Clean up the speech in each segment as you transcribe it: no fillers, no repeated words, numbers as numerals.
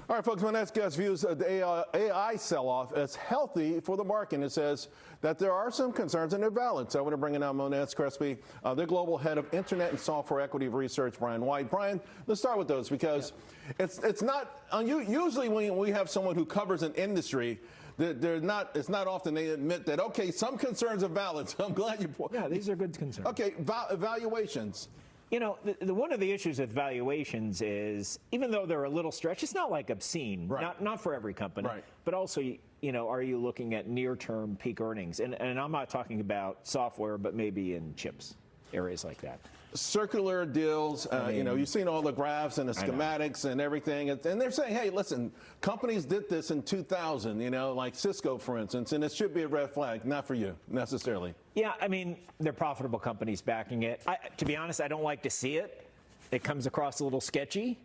All right, folks, my next guest views the AI sell-off as healthy for the market and says that there are some concerns and they're valid. So I want to bring in now Monnez Crespi, the global head of Internet and Software Equity Research, Brian White. Brian, let's start with those because it's not usually when we have someone who covers an industry, it's not often they admit that, okay, some concerns are valid. So I'm glad you point. Yeah, these are good concerns. Okay, valuations. You know, one of the issues with valuations is, even though they're a little stretched, it's not like obscene, right. not for every company, right. But also, you know, are you looking at near-term peak earnings? And I'm not talking about software, but maybe in chips, areas like that. Circular deals, you know, you've seen all the graphs and the schematics and everything, and they're saying, hey, listen, companies did this in 2000, you know, like Cisco, for instance, and it should be a red flag, not for you, necessarily. Yeah, I mean, they're profitable companies backing it. To be honest, I don't like to see it. It comes across a little sketchy,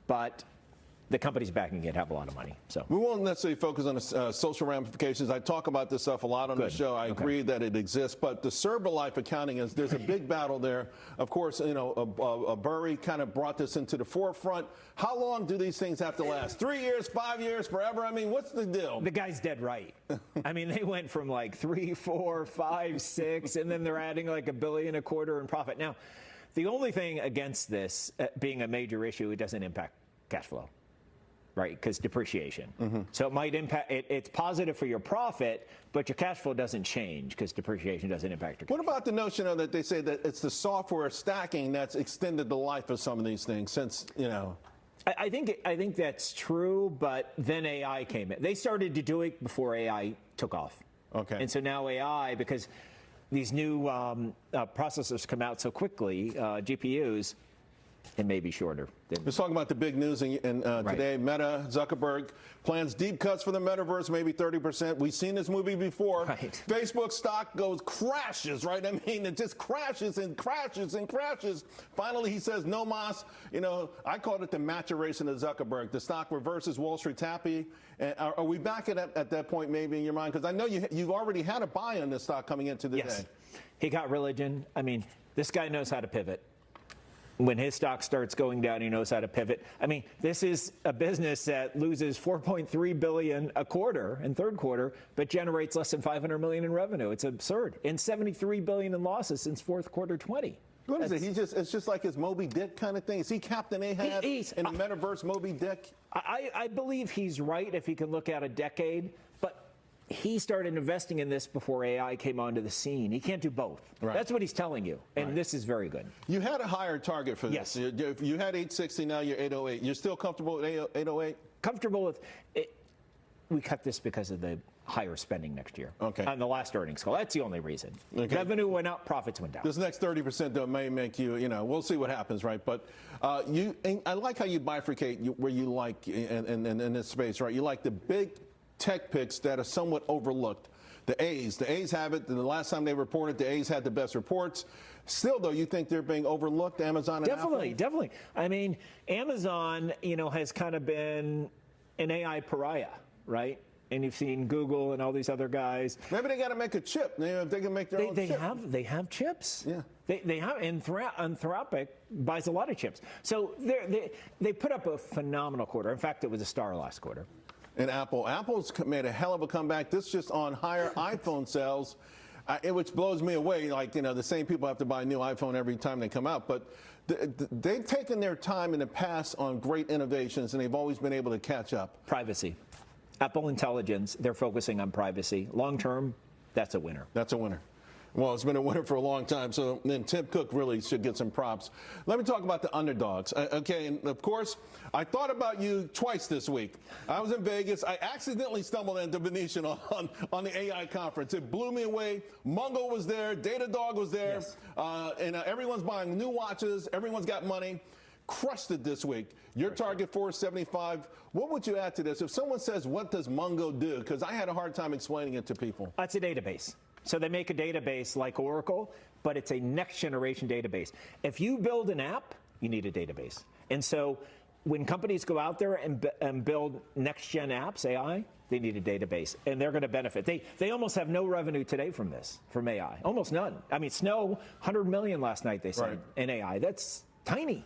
but the companies backing it have a lot of money. So we won't necessarily focus on the social ramifications. I talk about this stuff a lot on the show. I agree that it exists, but the Serverlife accounting there's a big battle there. Of course, you know, Burry kind of brought this into the forefront. How long do these things have to last? 3 years, 5 years, forever? I mean, what's the deal? The guy's dead right. I mean, they went from like 3, 4, 5, 6, and then they're adding like $1 billion a quarter in profit. Now, the only thing against this being a major issue, it doesn't impact cash flow. Right, because depreciation. So it might impact, it's positive for your profit, but your cash flow doesn't change because depreciation doesn't impact your cash flow. What about the notion of that they say that it's the software stacking that's extended the life of some of these things since, you know? I think that's true, but then AI came in. They started to do it before AI took off. Okay. And so now AI, because these new processors come out so quickly, GPUs, it may be shorter. Let's talk about the big news today. Meta, Zuckerberg plans deep cuts for the metaverse, maybe 30%. We've seen this movie prefore. Right. Facebook stock crashes, right? I mean, it just crashes and crashes and crashes. Finally, he says, no mas. You know, I called it the maturation of Zuckerberg. The stock reverses. Wall Street's happy. Are we back at that point maybe in your mind? Because I know you've already had a buy on this stock coming into the day. He got religion. I mean, this guy knows how to pivot. When his stock starts going down, he knows how to pivot. I mean, this is a business that loses $4.3 billion a quarter in third quarter, but generates less than $500 million in revenue. It's absurd. And $73 billion in losses since fourth quarter 20. What is it? It's just like his Moby Dick kind of thing. Is he Captain Ahab in the metaverse Moby Dick? I believe he's right if he can look at a decade, but he started investing in this before AI came onto the scene. He can't do both. Right. That's what he's telling you, and this is very good. You had a higher target for this. Yes. If you had 860, now you're 808. You're still comfortable with 808? Comfortable with it. We cut this because of the higher spending next year. Okay. On the last earnings call. That's the only reason. Okay. Revenue went up, profits went down. This next 30% though may make you know, we'll see what happens, right? But I like how you bifurcate where you like in this space, right? You like the big tech picks that are somewhat overlooked. The A's have it. The last time they reported, the A's had the best reports. Still, though, you think they're being overlooked, Amazon and Apple? Definitely. I mean, Amazon, you know, has kind of been an AI pariah, right? And you've seen Google and all these other guys. Maybe they got to make a chip. If they can make their own chip. They have chips. Yeah. They have. Anthropic buys a lot of chips. So they put up a phenomenal quarter. In fact, it was a star last quarter. And Apple's made a hell of a comeback. This just on higher iPhone sales, which blows me away. Like, you know, the same people have to buy a new iPhone every time they come out. But they've taken their time in the past on great innovations, and they've always been able to catch up. Privacy. Apple Intelligence, they're focusing on privacy. Long term, that's a winner. That's a winner. Well, it's been a winner for a long time, so then Tim Cook really should get some props. Let me talk about the underdogs. Okay, and of course, I thought about you twice this week. I was in Vegas. I accidentally stumbled into Venetian on the AI conference. It blew me away. Mungo was there. Datadog was there. Yes. And everyone's buying new watches. Everyone's got money. Crushed it this week. Your target 475. What would you add to this? If someone says, what does Mungo do? Because I had a hard time explaining it to people. It's a database. So they make a database like Oracle, but it's a next generation database. If you build an app, you need a database. And so when companies go out there and build next gen apps, AI, they need a database, and they're going to benefit. They almost have no revenue today from AI, almost none. I mean, Snow, 100 million last night, they said, in AI. That's tiny.